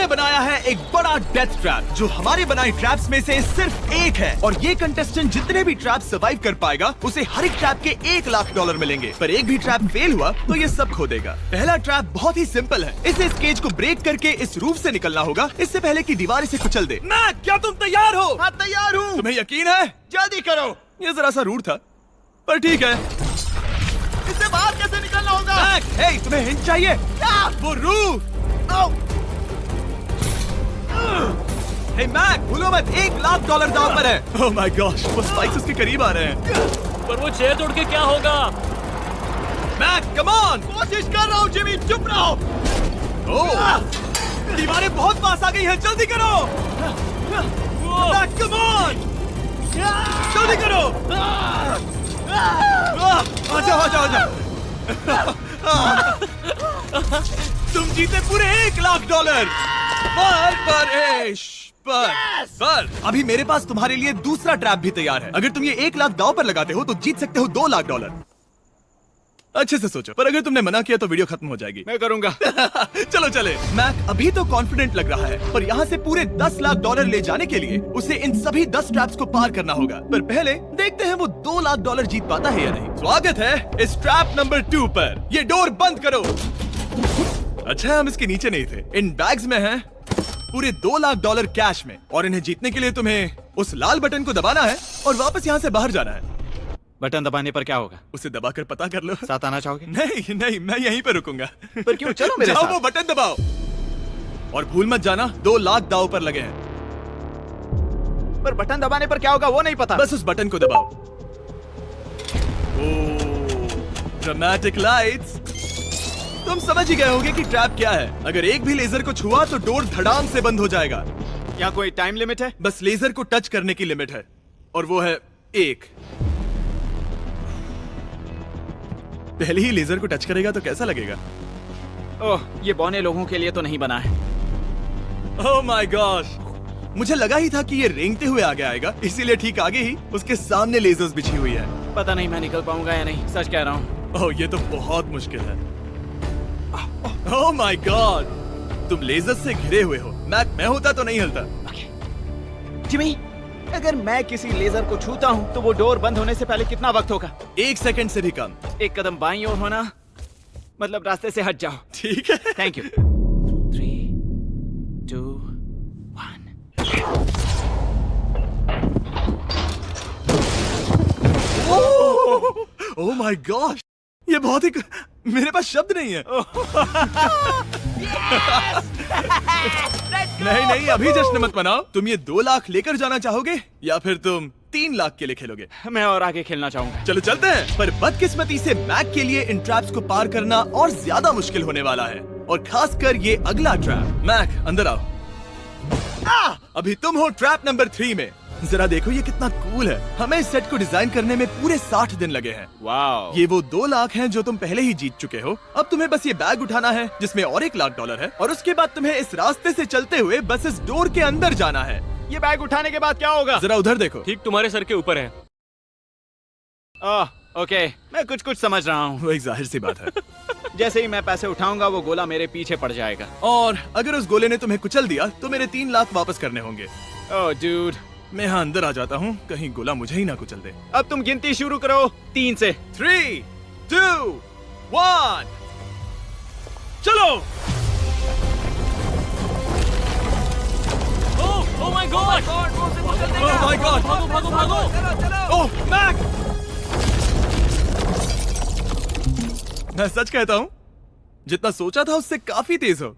हमने बनाया है एक बड़ा डेथ ट्रैप जो हमारी बनाई ट्रैप्स में से सिर्फ एक है, और ये कंटेस्टेंट जितने भी ट्रैप सर्वाइव कर पाएगा उसे हर एक ट्रैप के $1 लाख मिलेंगे। पर एक भी ट्रैप फेल हुआ तो ये सब खो देगा। पहला ट्रैप बहुत ही सिंपल है, इसे इस केज को ब्रेक करके इस रूफ से निकलना होगा इससे पहले कि दीवार इसे कुचल दे। मैक, क्या तुम तैयार हो? हाँ, तैयार हूँ। तुम्हें यकीन है? जल्दी करो। ये जरा सा रूड था पर ठीक है। इससे बाहर कैसे निकलना होगा? मैक, हे, तुम्हें हिंट चाहिए? क्या? वो रूफ। हे मैक, भूलो मत, $1 लाख दांव पर है। ओह माय गॉश, वो स्पाइक्स उसके करीब आ रहे हैं। पर वो चेयर तोड़ के क्या होगा? Mac, come on. कोशिश कर रहा हूँ जिमी, चुप रहो। ओह, दीवारें बहुत पास आ गई हैं, जल्दी करो। मैक, कम ऑन, जल्दी करो। आ जाओ। तुम जीते पूरे $1 लाख। पर अभी मेरे पास तुम्हारे लिए दूसरा ट्रैप भी तैयार है। अगर तुम ये $1 लाख दांव पर लगाते हो तो जीत सकते हो $2 लाख। अच्छे से सोचो, पर अगर तुमने मना किया तो वीडियो खत्म हो जाएगी। मैं करूंगा। चलो चले। मैक अभी तो कॉन्फिडेंट लग रहा है, पर यहाँ से पूरे $10 लाख ले जाने के लिए उसे इन सभी 10 ट्रैप्स को पार करना होगा। पर पहले देखते हैं वो $2 लाख जीत पाता है या नहीं। स्वागत है इस ट्रैप नंबर 2 पर। ये डोर बंद करो। अच्छा, हम इसके नीचे नहीं थे। इन बैग्स में है पूरे $2 लाख कैश में, और इन्हें जीतने के लिए तुम्हें उस लाल बटन को दबाना है और वापस यहाँ से बाहर जाना है। बटन दबाने पर क्या होगा? उसे दबाकर पता कर लो। साथ आना चाहोगे? नहीं, मैं यहीं पर रुकूंगा। पर क्यों? चलो मेरे जाओ, साथ। वो बटन दबाओ और भूल मत जाना $2 लाख दांव पर लगे हैं। पर बटन दबाने पर क्या होगा वो नहीं पता। बस उस बटन को दबाओ। Dramatic lights. तुम समझ ही गए होंगे कि ट्रैप क्या है। अगर एक भी लेजर को छुआ तो डोर धड़ाम से बंद हो जाएगा। यहाँ कोई टाइम लिमिट है? बस लेजर को टच करने की लिमिट है, और वो है 1। पहले ही लेजर को टच करेगा तो कैसा लगेगा? ओह, ये बौने लोगों के लिए तो नहीं बना है। ओह माय गॉश, मुझे लगा ही था कि ये रेंगते हुए आगे आएगा, इसीलिए ठीक आगे ही उसके सामने लेजर्स बिछी हुई है। पता नहीं मैं निकल पाऊंगा या नहीं, सच कह रहा हूँ। ओह, ये तो बहुत मुश्किल है। ओह माय गॉड, तुम लेजर से घिरे हुए हो। मैं होता तो नहीं हिलता। जिमी, अगर मैं किसी लेजर को छूता हूँ तो वो डोर बंद होने से पहले कितना वक्त होगा? 1 सेकंड से भी कम। 1 कदम बाईं ओर होना, मतलब रास्ते से हट जाओ। ठीक है, thank you. 3, 2, 1। Oh my gosh, ये बहुत ही मेरे पास शब्द नहीं है। नहीं, अभी जश्न मत मनाओ। तुम ये 2 लाख लेकर जाना चाहोगे या फिर तुम 3 लाख के लिए खेलोगे? मैं और आगे खेलना चाहूंगा। चलो चलते हैं। पर बदकिस्मती से मैक के लिए इन ट्रैप्स को पार करना और ज्यादा मुश्किल होने वाला है, और खासकर ये अगला ट्रैप। मैक, अंदर आओ। अभी तुम हो ट्रैप नंबर 3 में। जरा देखो ये कितना कूल है। हमें इस सेट को डिजाइन करने में पूरे 60 दिन लगे हैं। वाओ। ये वो $2 लाख हैं जो तुम पहले ही जीत चुके हो। अब तुम्हें बस ये बैग उठाना है जिसमें और $1 लाख है, और उसके बाद तुम्हें इस रास्ते से चलते हुए बस इस डोर के अंदर जाना है। ये बैग उठाने के बाद क्या होगा? जरा उधर देखो। ठीक तुम्हारे सर के ऊपर है। ओके, मैं कुछ समझ रहा हूँ। वो एक जाहिर सी बात है। जैसे ही मैं पैसे उठाऊंगा वो गोला मेरे पीछे पड़ जाएगा। और अगर उस गोले ने तुम्हें कुचल दिया तो मेरे 3 लाख वापस करने होंगे। ओह डूड, मैं यहाँ अंदर आ जाता हूँ, कहीं गोला मुझे ही ना कुचल दे। अब तुम गिनती शुरू करो 3 से। 3, 2, 1, चलो। Oh my God! Oh my God! भागो! ओह मैक! मैं सच कहता हूँ, जितना सोचा था उससे काफी तेज हो।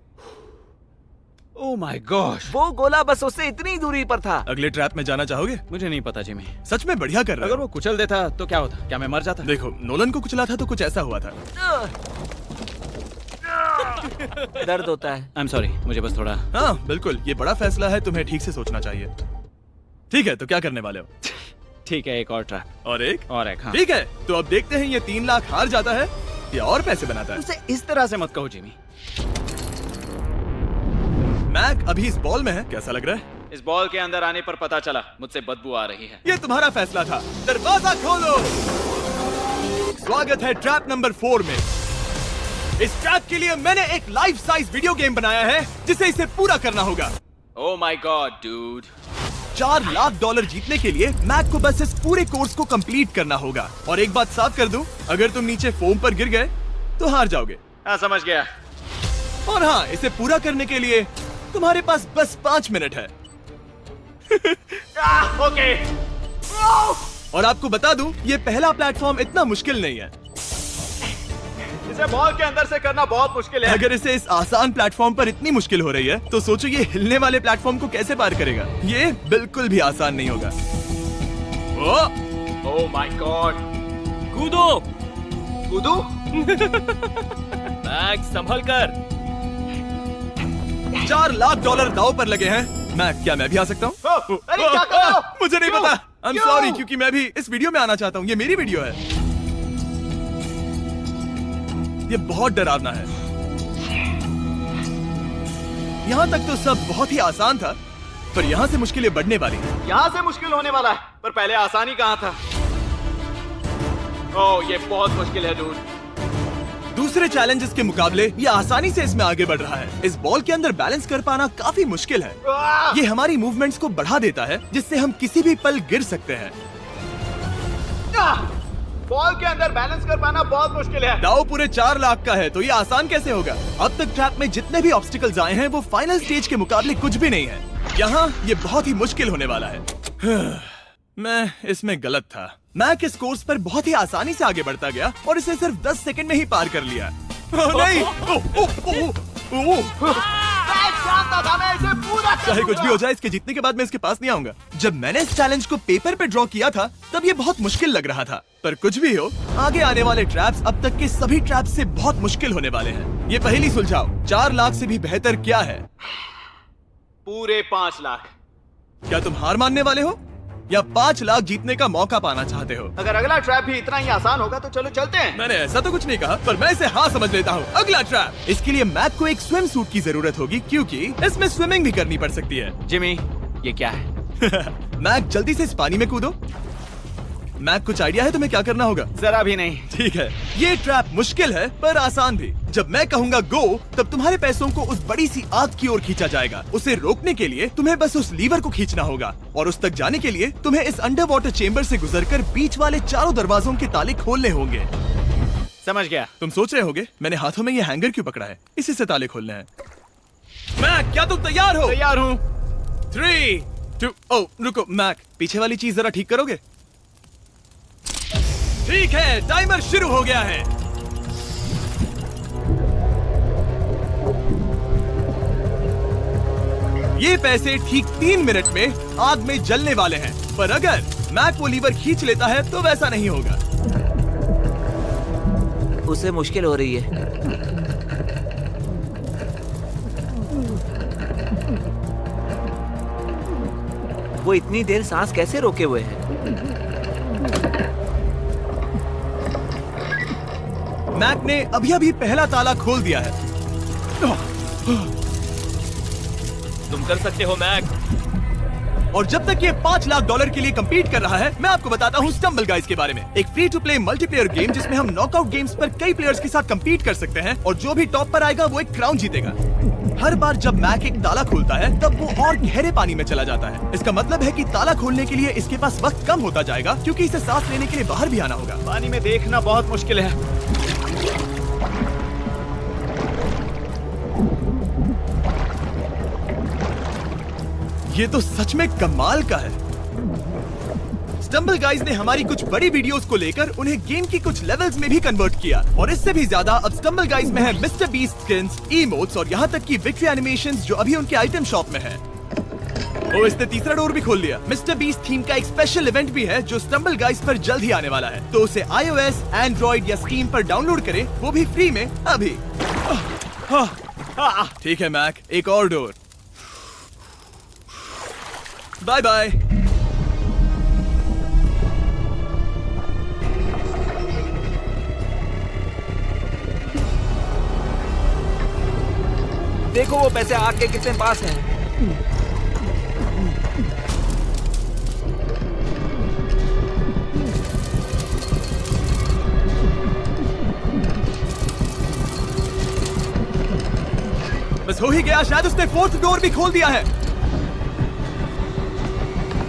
ओह माय गॉश, वो गोला बस उससे इतनी दूरी पर था। अगले ट्रैप में जाना चाहोगे? मुझे नहीं पता जिमी। सच में बढ़िया कर रहे अगर हो। वो कुचल देता तो क्या होता? क्या मैं मर जाता? देखो, नोलन को कुचला था तो कुछ ऐसा हुआ था। दर्द होता है। आई एम सॉरी, मुझे बस थोड़ा। हाँ बिल्कुल, ये बड़ा फैसला है, तुम्हें ठीक से सोचना चाहिए। ठीक है, तो क्या करने वाले हो? ठीक है, एक और ट्रैप। और एक? और एक, हाँ। ठीक है, तो अब देखते हैं ये 3 लाख हार जाता है या और पैसे बनाता है। उसे इस तरह से मत कहो जिमी। मैक अभी इस बॉल में है, कैसा लग रहा है? इस बॉल के अंदर आने पर पता चला मुझसे बदबू आ रही है। ये तुम्हारा फैसला था, दरवाजा खोलो। स्वागत है ट्रैप नंबर 4 में। इस ट्रैप के लिए मैंने एक लाइफ साइज वीडियो गेम बनाया है जिसे इसे पूरा करना होगा। Oh my God, dude. $4 lakh जीतने के लिए मैक को बस इस पूरे कोर्स को कंप्लीट करना होगा। और एक बात साफ कर दूं, अगर तुम नीचे फोम पर गिर गए तो हार जाओगे। हाँ, समझ गया। और हाँ, इसे पूरा करने के लिए तुम्हारे पास बस 5 मिनट है। ओके। और आपको बता दूं, ये पहला प्लेटफॉर्म इतना मुश्किल नहीं है। इसे बॉल के अंदर से करना बहुत मुश्किल है। अगर इसे इस आसान प्लेटफॉर्म पर इतनी मुश्किल हो रही है, तो सोचो ये हिलने वाले प्लेटफॉर्म को कैसे पार करेगा। ये बिल्कुल भी आसान नहीं होगा। Oh my God. कूदो। कूदू? मैक संभल कर। $4 लाख दाव पर लगे हैं। क्या मैं भी आ सकता हूँ? अरे क्या कर रहे हो? मुझे नहीं क्यों? पता। I'm क्यों? sorry, क्योंकि मैं भी इस वीडियो में आना चाहता हूँ। ये मेरी वीडियो है। ये बहुत डरावना है। यहाँ तक तो सब बहुत ही आसान था, पर यहाँ से मुश्किलें बढ़ने वाली हैं। यहाँ से मुश्किल होने वाला है, पर पहले आसानी कहाँ था? ओह, ये बहुत मुश्किल है डूड। दूसरे चैलेंजेस के मुकाबले ये आसानी से इसमें आगे बढ़ रहा है। इस बॉल के अंदर बैलेंस कर पाना काफी मुश्किल है। ये हमारी मूवमेंट्स को बढ़ा देता है, जिससे हम किसी भी पल गिर सकते हैं। बॉल के अंदर बैलेंस कर पाना बहुत मुश्किल है। दाव पूरे 4 लाख का है, तो ये आसान कैसे होगा? अब तक ट्रैप में जितने भी ऑब्स्टिकल्स आए हैं, वो फाइनल स्टेज के मुकाबले कुछ भी नहीं है। यहाँ ये बहुत ही मुश्किल होने वाला है। मैं इसमें गलत था। मैक इस कोर्स पर बहुत ही आसानी से आगे बढ़ता गया और इसे सिर्फ 10 सेकंड में ही पार कर लिया। नहीं! चाहे कुछ भी हो जाए, इसके जीतने के बाद मैं इसके पास नहीं आऊंगा। जब मैंने इस चैलेंज को पेपर पे ड्रॉ किया था, तब ये बहुत मुश्किल लग रहा था। पर कुछ भी हो, आगे आने वाले ट्रैप्स अब तक के सभी ट्रैप्स से बहुत मुश्किल होने वाले हैं। ये पहली सुलझाओ, 4 लाख से भी बेहतर क्या है? पूरे 5 लाख। क्या तुम हार मानने वाले हो या 5 लाख जीतने का मौका पाना चाहते हो? अगर अगला ट्रैप भी इतना ही आसान होगा तो चलो चलते हैं। मैंने ऐसा तो कुछ नहीं कहा, पर मैं इसे हाँ समझ लेता हूँ। अगला ट्रैप। इसके लिए मैक को एक स्विम सूट की जरूरत होगी, क्योंकि इसमें स्विमिंग भी करनी पड़ सकती है। जिमी, ये क्या है? मैक, जल्दी से इस पानी में कूदो। मैक, कुछ आइडिया है तुम्हें क्या करना होगा? जरा भी नहीं। ठीक है, ये ट्रैप मुश्किल है पर आसान भी। जब मैं कहूँगा गो, तब तुम्हारे पैसों को उस बड़ी सी आग की ओर खींचा जाएगा। उसे रोकने के लिए तुम्हें बस उस लीवर को खींचना होगा, और उस तक जाने के लिए तुम्हें इस अंडर वाटर चेम्बर से गुजरकर बीच वाले चारों दरवाजों के ताले खोलने होंगे। समझ गया। तुम सोच रहे होगे मैंने हाथों में ये हैंगर क्यों पकड़ा है? इसी से ताले खोलने हैं। मैक, क्या तुम तैयार हो? तैयार हूँ। 3, 2, ओह रुको मैक, पीछे वाली चीज जरा ठीक करोगे? ठीक है, टाइमर शुरू हो गया है। ये पैसे ठीक 3 मिनट में आग में जलने वाले हैं, पर अगर मैक वो लीवर खींच लेता है तो वैसा नहीं होगा। उसे मुश्किल हो रही है। वो इतनी देर सांस कैसे रोके हुए है? मैक ने अभी पहला ताला खोल दिया है। तुम कर सकते हो मैक। और जब तक ये $5 लाख के लिए compete कर रहा है, मैं आपको बताता हूँ स्टम्बल गाइज के बारे में। एक free to play multiplayer game जिसमें हम नॉकआउट गेम्स पर कई प्लेयर्स के साथ compete कर सकते हैं, और जो भी टॉप पर आएगा वो एक क्राउन जीतेगा। हर बार जब मैक एक ताला खोलता है, तब वो और गहरे पानी में चला जाता है। इसका मतलब है कि ताला खोलने के लिए इसके पास वक्त कम होता जाएगा, क्योंकि इसे सांस लेने के लिए बाहर भी आना होगा। पानी में देखना बहुत मुश्किल है। ये तो सच में कमाल का है। स्टम्बल गाइज ने हमारी कुछ बड़ी वीडियोस को लेकर उन्हें गेम की कुछ लेवल्स में भी कन्वर्ट किया, और इससे भी ज्यादा अब स्टम्बल गाइज में है मिस्टर बीस्ट स्किन्स, इमोट्स और यहाँ तक की विक्ट्री एनिमेशंस जो अभी उनके आइटम शॉप में है। और इसने तीसरा डोर भी खोल दिया। मिस्टर बीस्ट थीम का एक स्पेशल इवेंट भी है जो स्टम्बल गाइज पर जल्द ही आने वाला है, तो उसे iOS, Android या Steam पर डाउनलोड करें, वो भी फ्री में अभी। ठीक है मैक, एक और डोर। Bye bye. देखो वो पैसे आग के कितने पास हैं। बस हो ही गया, शायद उसने फोर्थ डोर भी खोल दिया है।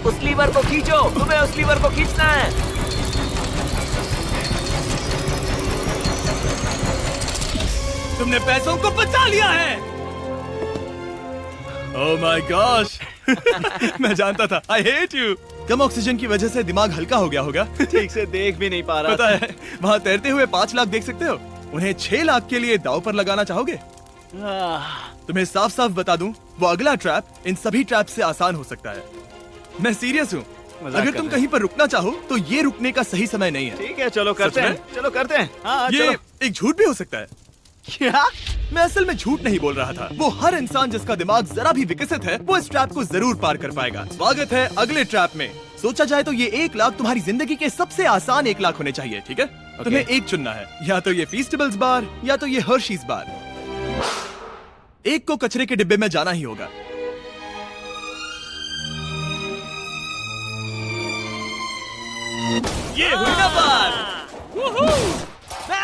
उस लीवर को खींचो, तुम्हें उस लीवर को खींचना है। तुमने पैसों को बचा लिया है। ओह माय गॉश। मैं जानता था। I hate you. Come oxygen की वजह से दिमाग हल्का हो गया होगा। ठीक से देख भी नहीं पा रहा पता है, वहाँ तैरते हुए 5 लाख देख सकते हो। उन्हें 6 लाख के लिए दांव पर लगाना चाहोगे? तुम्हें साफ साफ बता दूं, वो अगला ट्रैप इन सभी ट्रैप से आसान हो सकता है। मैं सीरियस हूँ। मजाक अगर कर तुम रहे कहीं पर रुकना चाहो तो ये रुकने का सही समय नहीं है। ठीक है, चलो करते सच हैं, में? चलो करते हैं। हाँ, ये चलो। एक झूठ भी हो सकता है। क्या? मैं असल में झूठ नहीं बोल रहा था। वो हर इंसान जिसका दिमाग जरा भी विकसित है, वो इस ट्रैप को जरूर पार कर पाएगा। स्वागत है अगले ट्रैप में। सोचा जाए तो ये 1 लाख तुम्हारी जिंदगी के सबसे आसान 1 लाख होने चाहिए, ठीक है? तुम्हें एक चुनना है, या तो ये फीस्टेबल्स बार या तो ये हर्शीज बार। एक को कचरे के डिब्बे में जाना ही होगा। ये हुई ना बात।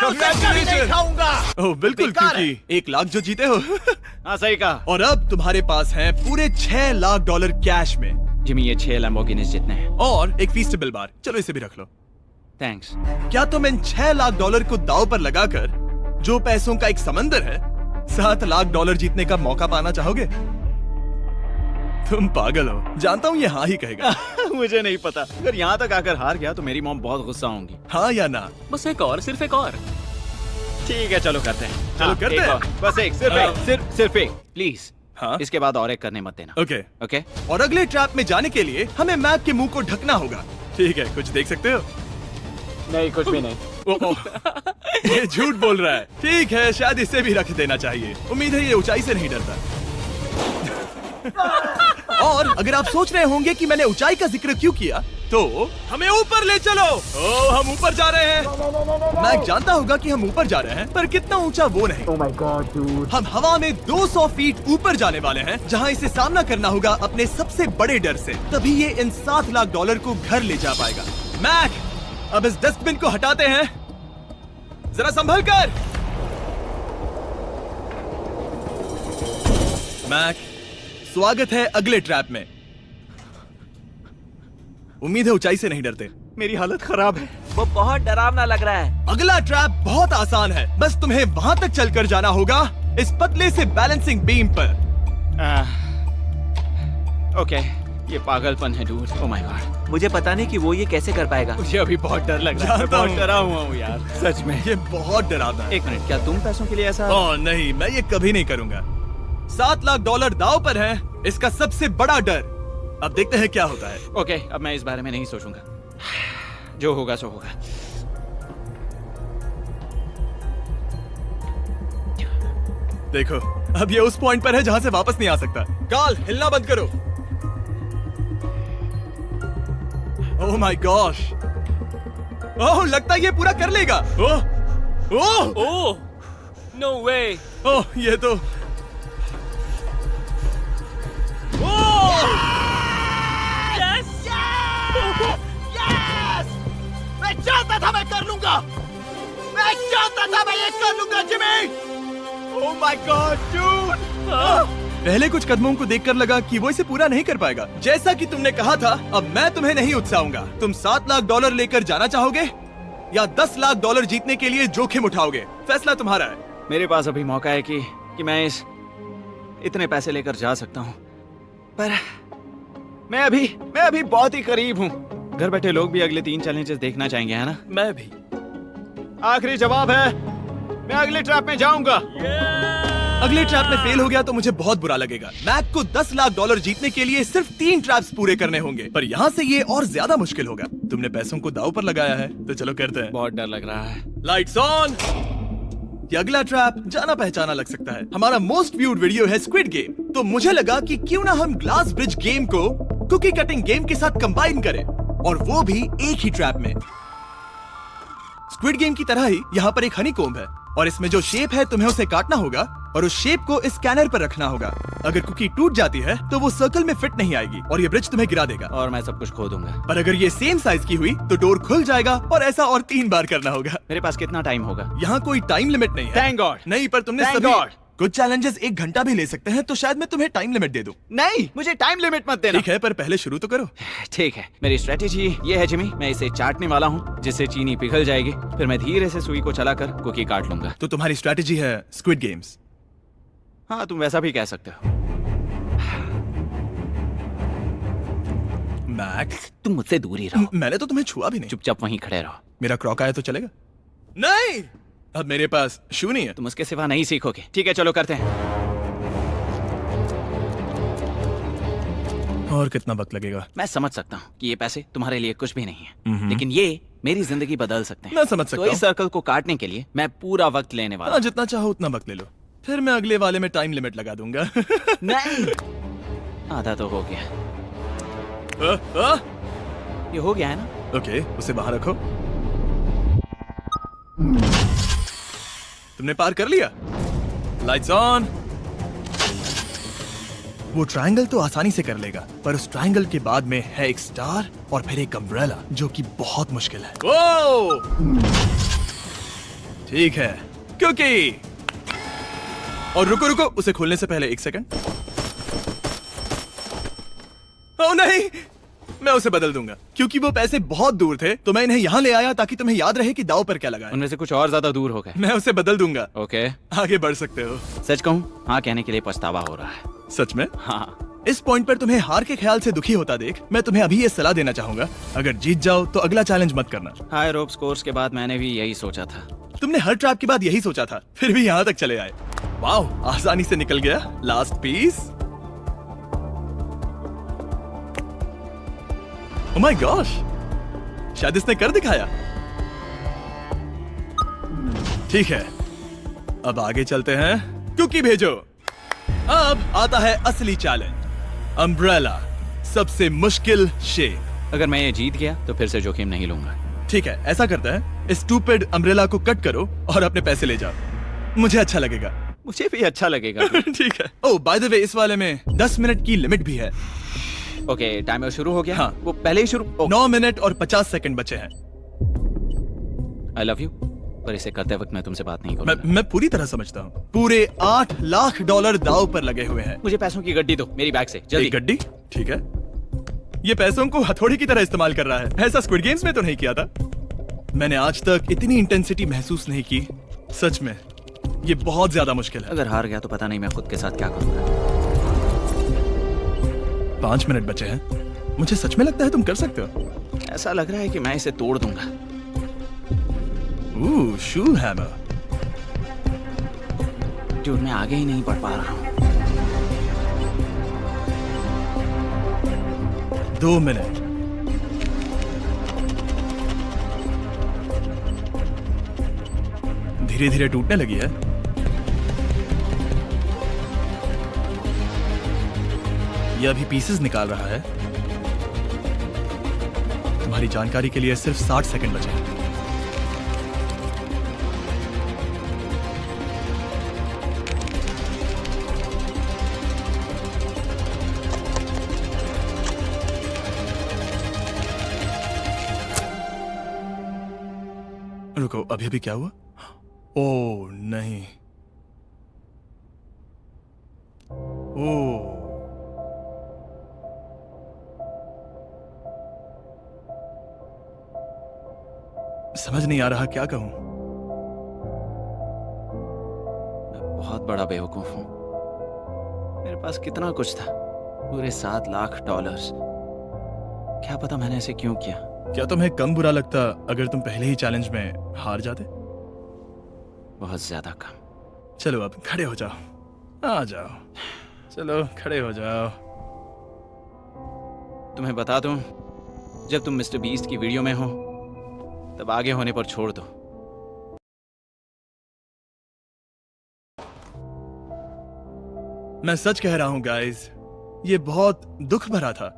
नहीं खाऊंगा। ओह बिल्कुल, बेकार क्योंकि 1 लाख जो जीते हो। हाँ, सही कहा। और अब तुम्हारे पास है पूरे 6 लाख डॉलर कैश में, जिमी, ये 6 लैम्बोर्गिनीज जितने हैं। और एक फीस्टेबल बार। चलो इसे भी रख लो। थैंक्स। क्या तुम इन 6 लाख डॉलर को दांव पर लगाकर, जो पैसों का एक समंदर है, 7 लाख डॉलर जीतने का मौका पाना चाहोगे? तुम पागल हो, जानता हूँ ये हाँ ही कहेगा। मुझे नहीं पता। अगर यहाँ तक आकर हार गया तो मेरी मॉम बहुत गुस्सा होंगी। हाँ या ना? बस एक और, सिर्फ एक और। ठीक है, चलो करते हैं। चलो हाँ, करते एक हैं। और। बस एक, सिर्फ एक, प्लीज। हाँ? इसके बाद और एक करने मत देना। ओके। ओके? और अगले ट्रैप में जाने के लिए हमें मैक के मुंह को ढकना होगा। ठीक है, कुछ देख सकते हो? नहीं, कुछ भी नहीं। ये झूठ बोल रहा है। ठीक है, शायद इसे भी रख देना चाहिए। उम्मीद है ये ऊंचाई से नहीं डरता। और अगर आप सोच रहे होंगे कि मैंने ऊंचाई का जिक्र क्यों किया, तो हमें ऊपर ले चलो। ओह, हम ऊपर जा रहे हैं। मैं जानता होगा कि हम ऊपर जा रहे हैं, पर कितना ऊंचा वो नहीं। Oh my god, dude. हम हवा में 200 फीट ऊपर जाने वाले हैं, जहां इसे सामना करना होगा अपने सबसे बड़े डर से। तभी ये इन 7 लाख डॉलर को घर ले जा पाएगा। मैक, अब इस डस्टबिन को हटाते हैं। जरा संभल कर। मैक, स्वागत है अगले ट्रैप में। उम्मीद है ऊंचाई से नहीं डरते। मेरी हालत खराब है। वो बहुत डरावना लग रहा है। अगला ट्रैप बहुत आसान है, बस तुम्हें वहां तक चलकर जाना होगा, इस पतले से बैलेंसिंग बीम पर। ओके, ये पागलपन है डूड। ओह माय गॉड, मुझे पता नहीं कि वो ये कैसे कर पाएगा। मुझे अभी बहुत डर लग रहा है। मैं जानता बहुत हूँ। डरा हुआ हूँ यार, सच में। ये बहुत डरावना है। एक मिनट, क्या तुम पैसों के लिए ऐसा? ओह नहीं, मैं ये कभी नहीं करूंगा। 7 लाख डॉलर दांव पर है, इसका सबसे बड़ा डर। अब देखते हैं क्या होता है। ओके, अब मैं इस बारे में नहीं सोचूंगा। जो होगा सो होगा। देखो, अब ये उस पॉइंट पर है जहां से वापस नहीं आ सकता। कार्ल, हिलना बंद करो। ओह माय गॉश। ओह, लगता है ये पूरा कर लेगा। ओह ओह ओह, नो वे। ओह, ये तो मैं चाहता था मैं कर लूंगा। मैं चाहता था मैं ये कर लूंगा, Jimmy. Oh my God, dude. पहले कुछ कदमों को देखकर लगा कि वो इसे पूरा नहीं कर पाएगा। जैसा कि तुमने कहा था, अब मैं तुम्हें नहीं उकसाऊंगा। तुम 7 लाख डॉलर लेकर जाना चाहोगे या 10 लाख डॉलर जीतने के लिए जोखिम उठाओगे? फैसला तुम्हारा है। मेरे पास अभी मौका है कि मैं इतने पैसे लेकर जा सकता हूँ, पर मैं अभी बहुत ही करीब हूँ। घर बैठे लोग भी अगले 3 चैलेंजेस देखना चाहेंगे, है ना? मैं भी। आखिरी जवाब है, मैं अगले ट्रैप में जाऊंगा। अगले ट्रैप में फेल हो गया तो मुझे बहुत बुरा लगेगा। मैक को 10 लाख डॉलर जीतने के लिए सिर्फ 3 ट्रैप्स पूरे करने होंगे, पर यहाँ से ये और ज्यादा मुश्किल होगा। तुमने पैसों को दांव पर लगाया है, तो चलो करते हैं। बहुत डर लग रहा है। Lights on. ये अगला ट्रैप जाना पहचाना लग सकता है। हमारा मोस्ट व्यूड वीडियो है स्क्विड गेम, तो मुझे लगा कि क्यों ना हम ग्लास ब्रिज गेम को कुकी कटिंग गेम के साथ कंबाइन करें, और वो भी एक ही ट्रैप में। स्क्विड गेम की तरह ही यहाँ पर एक हनीकॉम्ब है, और इसमें जो शेप है तुम्हें उसे काटना होगा और उस शेप को इस स्कैनर पर रखना होगा। अगर कुकी टूट जाती है तो वो सर्कल में फिट नहीं आएगी और ये ब्रिज तुम्हें गिरा देगा। और मैं सब कुछ खो दूंगा। पर अगर ये सेम साइज की हुई तो डोर खुल जाएगा, और ऐसा और 3 बार करना होगा। मेरे पास कितना टाइम होगा? यहाँ कोई टाइम लिमिट नहीं है। Thank God. नहीं, पर तुमने Thank सभी God. कुछ चैलेंजेस 1 घंटा भी ले सकते हैं, तो शायद मैं तुम्हें टाइम लिमिट दे दूं। नहीं, मुझे टाइम लिमिट मत देना। ठीक है, पर पहले शुरू तो करो। ठीक है, मेरी स्ट्रेटेजी ये है जिमी, मैं इसे चाटने वाला हूँ जिससे चीनी पिघल जाएगी, फिर मैं धीरे से सुई को चलाकर कुकी काट लूंगा। तो तुम्हारी स्ट्रेटेजी है स्क्विड गेम्स। हाँ, तुम वैसा भी कह सकते हो। मैक्स, तुम मुझसे दूर ही रहो। मैंने तो तुम्हें छुआ भी नहीं। चुपचाप वहीं खड़े रहो। मेरा क्रॉक आया तो चलेगा? नहीं, अब मेरे पास शू नहीं है। तुम उसके सिवा नहीं सीखोगे। ठीक है, चलो करते हैं। और कितना वक्त लगेगा? मैं समझ सकता हूँ कि ये पैसे तुम्हारे लिए कुछ भी नहीं है, लेकिन ये मेरी जिंदगी बदल सकते हैं। मैं समझ सकता तो इस हूँ। सर्कल को काटने के लिए मैं पूरा वक्त लेने वाला हाँ, हूँ। जितना चाहो उतना वक्त ले लो, फिर मैं अगले वाले में टाइम लिमिट लगा दूंगा। नहीं, आधा तो हो गया। ये हो गया है ना? ओके, उसे बाहर रखो। तुमने पार कर लिया। Lights on. वो ट्रायंगल तो आसानी से कर लेगा, पर उस ट्रायंगल के बाद में है एक स्टार और फिर एक अम्ब्रेला, जो कि बहुत मुश्किल है। ओ! ठीक है, क्योंकि और रुको रुको, उसे खोलने से पहले 1 सेकंड। ओह नहीं, मैं उसे बदल दूंगा, क्योंकि वो पैसे बहुत दूर थे, तो मैं इन्हें यहाँ ले आया ताकि तुम्हें याद रहे कि दाव पर क्या लगा है। उनमें से कुछ और ज्यादा दूर हो गए। मैं उसे बदल दूंगा। ओके, आगे बढ़ सकते हो। सच कहूँ, हाँ कहने के लिए पछतावा हो रहा है। सच में? हाँ। इस पॉइंट पर तुम्हें हार के ख्याल से दुखी होता देख, मैं तुम्हें अभी ये सलाह देना चाहूंगा, अगर जीत जाओ तो अगला चैलेंज मत करना। हाई रोप स्कोर्स के बाद मैंने भी यही सोचा था। तुमने हर ट्रैप के बाद यही सोचा था, फिर भी यहाँ तक चले आए। वाओ, आसानी से निकल गया। Last piece. Oh my gosh, शायद इसने कर दिखाया। ठीक है, अब आगे चलते हैं। कुकी भेजो। अब आता है असली चैलेंज, अम्ब्रेला, सबसे मुश्किल शेप। अगर मैं ये जीत गया तो फिर से जोखिम नहीं लूंगा। ठीक है, ऐसा करते हैं, इस स्टूपिड अम्ब्रेला को कट करो और अपने पैसे ले जाओ। मुझे अच्छा लगेगा। मुझे भी अच्छा लगेगा। ठीक है। ओह, बाय द वे, इस वाले में 10 मिनट की लिमिट भी है। ओके, टाइमर शुरू हो गया। हाँ। वो पहले ही शुरू। 9 मिनट और 50 सेकंड बचे हैं। आई लव यू, पर इसे करते वक्त मैं तुमसे बात नहीं मैं करूंगा। पूरी तरह समझता हूँ। पूरे $8 लाख दांव पर लगे हुए हैं। मुझे पैसों की गड्डी दो मेरी बैग से, जल्दी। एक गड्डी? ठीक है। ये पैसों को हथौड़ी की तरह इस्तेमाल कर रहा है। ऐसा स्क्विड गेम्स में तो नहीं किया था। मैंने आज तक इतनी इंटेंसिटी महसूस नहीं की। सच में, ये बहुत ज्यादा मुश्किल है। अगर हार गया तो पता नहीं मैं खुद के साथ क्या करूंगा। 5 मिनट बचे हैं। मुझे सच में लगता है तुम कर सकते हो। ऐसा लग रहा है कि मैं इसे तोड़ दूंगा। शू हैमर। जो मैं आगे ही नहीं बढ़ पा रहा हूँ। 2 मिनट। धीरे धीरे टूटने लगी है। ये अभी पीसेस निकाल रहा है। तुम्हारी जानकारी के लिए सिर्फ 60 सेकंड बचे हैं। रुको, अभी अभी क्या हुआ? ओह नहीं। ओह, समझ नहीं आ रहा क्या कहूं। मैं बहुत बड़ा बेवकूफ हूँ। मेरे पास कितना कुछ था, पूरे $7 लाख। क्या पता मैंने ऐसे क्यों किया। क्या तुम्हें कम बुरा लगता अगर तुम पहले ही चैलेंज में हार जाते? बहुत ज्यादा कम। चलो अब खड़े हो जाओ, आ जाओ। चलो खड़े हो जाओ। तुम्हें बता दूं, जब तुम मिस्टर बीस्ट की वीडियो में हो तब आगे होने पर छोड़ दो। मैं सच कह रहा हूं गाइस, ये बहुत दुख भरा था।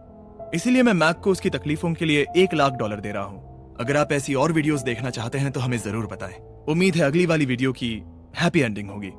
इसीलिए मैं मैक को उसकी तकलीफों के लिए $1 लाख दे रहा हूं। अगर आप ऐसी और वीडियोस देखना चाहते हैं तो हमें जरूर बताएं। उम्मीद है अगली वाली वीडियो की हैप्पी एंडिंग होगी।